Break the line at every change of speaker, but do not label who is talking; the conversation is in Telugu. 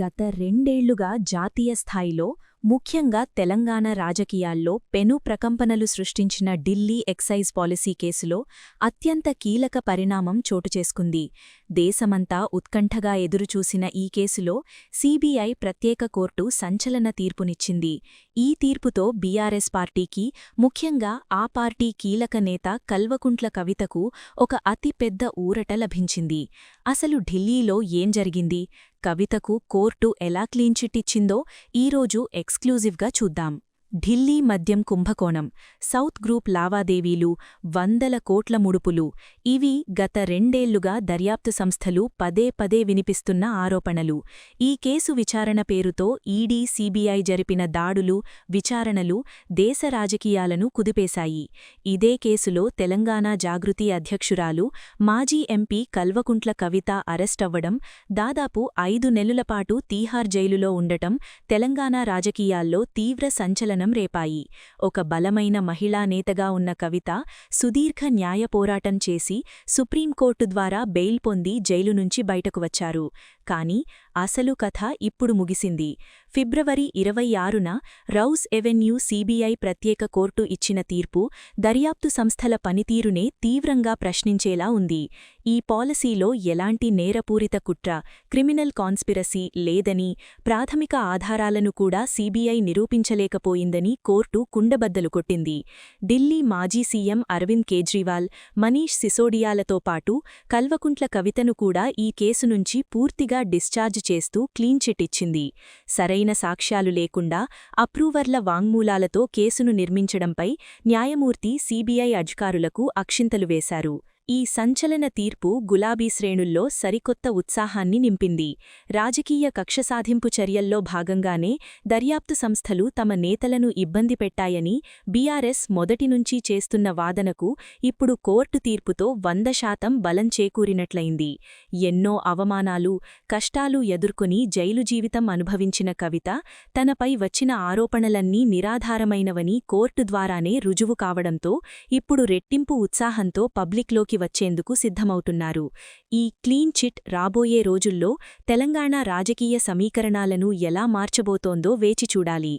గత రెండేళ్లుగా జాతీయ స్థాయిలో, ముఖ్యంగా తెలంగాణ రాజకీయాల్లో పెను ప్రకంపనలు సృష్టించిన ఢిల్లీ ఎక్సైజ్ పాలసీ కేసులో అత్యంత కీలక పరిణామం చోటుచేసుకుంది. దేశమంతా ఉత్కంఠగా ఎదురుచూసిన ఈ కేసులో సీబీఐ ప్రత్యేక కోర్టు సంచలన తీర్పునిచ్చింది. ఈ తీర్పుతో బీఆర్ఎస్ పార్టీకి, ముఖ్యంగా ఆ పార్టీ కీలక నేత కల్వకుంట్ల కవితకు ఒక అతిపెద్ద ఊరట లభించింది. అసలు ఢిల్లీలో ఏం జరిగింది, కవితకు కోర్టు ఎలా క్లీన్చిట్టిచ్చిందో ఈరోజు ఎక్స్క్లూజివ్గా చూద్దాం. ఢిల్లీ మద్యం కుంభకోణం, సౌత్ గ్రూప్ లావాదేవీలు, వందల కోట్ల ముడుపులు, ఇవి గత రెండేళ్లుగా దర్యాప్తు సంస్థలు పదే పదే వినిపిస్తున్న ఆరోపణలు. ఈ కేసు విచారణ పేరుతో ఈడీ, సీబీఐ జరిపిన దాడులు, విచారణలు దేశ రాజకీయాలను కుదిపేశాయి. ఇదే కేసులో తెలంగాణ జాగృతి అధ్యక్షురాలు, మాజీ ఎంపీ కల్వకుంట్ల కవిత అరెస్టవ్వడం, దాదాపు 5 నెలలపాటు తీహార్ జైలులో ఉండటం తెలంగాణ రాజకీయాల్లో తీవ్ర సంచలనం రేపాయి. ఒక బలమైన మహిళా నేతగా ఉన్న కవిత సుదీర్ఘ న్యాయ పోరాటం చేసి సుప్రీంకోర్టు ద్వారా బెయిల్ పొంది జైలు నుంచి బయటకు వచ్చారు. కానీ అసలు కథ ఇప్పుడు ముగిసింది. ఫిబ్రవరి 26న రౌస్ ఎవెన్యూ సీబీఐ ప్రత్యేక కోర్టు ఇచ్చిన తీర్పు దర్యాప్తు సంస్థల పనితీరునే తీవ్రంగా ప్రశ్నించేలా ఉంది. ఈ పాలసీలో ఎలాంటి నేరపూరిత కుట్ర, క్రిమినల్ కాన్స్పిరసీ లేదని, ప్రాథమిక ఆధారాలను కూడా సీబీఐ నిరూపించలేకపోయిందని కోర్టు కుండబద్దలు కొట్టింది. ఢిల్లీ మాజీ సీఎం అరవింద్ కేజ్రీవాల్, మనీష్ సిసోడియాలతో పాటు కల్వకుంట్ల కవితను కూడా ఈ కేసు నుంచి పూర్తిగా డిశ్చార్జ్ చేస్తూ క్లీన్చిట్ ఇచ్చింది. సరైన సాక్ష్యాలు లేకుండా అప్రూవర్ల వాంగ్మూలాలతో కేసును నిర్మించడంపై న్యాయమూర్తి సీబీఐ అధికారులకు అక్షింతలు వేశారు. ఈ సంచలన తీర్పు గులాబీ శ్రేణుల్లో సరికొత్త ఉత్సాహాన్ని నింపింది. రాజకీయ కక్షసాధింపు చర్యల్లో భాగంగానే దర్యాప్తు సంస్థలు తమ నేతలను ఇబ్బంది పెట్టాయని బీఆర్ఎస్ మొదటినుంచీ చేస్తున్న వాదనకు ఇప్పుడు కోర్టు తీర్పుతో 100% బలం చేకూరినట్లయింది. ఎన్నో అవమానాలు, కష్టాలు ఎదుర్కొని జైలు జీవితం అనుభవించిన కవిత తనపై వచ్చిన ఆరోపణలన్నీ నిరాధారమైనవని కోర్టు ద్వారానే రుజువు కావడంతో ఇప్పుడు రెట్టింపు ఉత్సాహంతో పబ్లిక్లోకి వచ్చేందుకు సిద్ధమవుతున్నారు. ఈ క్లీన్ చిట్ రాబోయే రోజుల్లో తెలంగాణ రాజకీయ సమీకరణాలను ఎలా మార్చబోతోందో వేచి చూడాలి.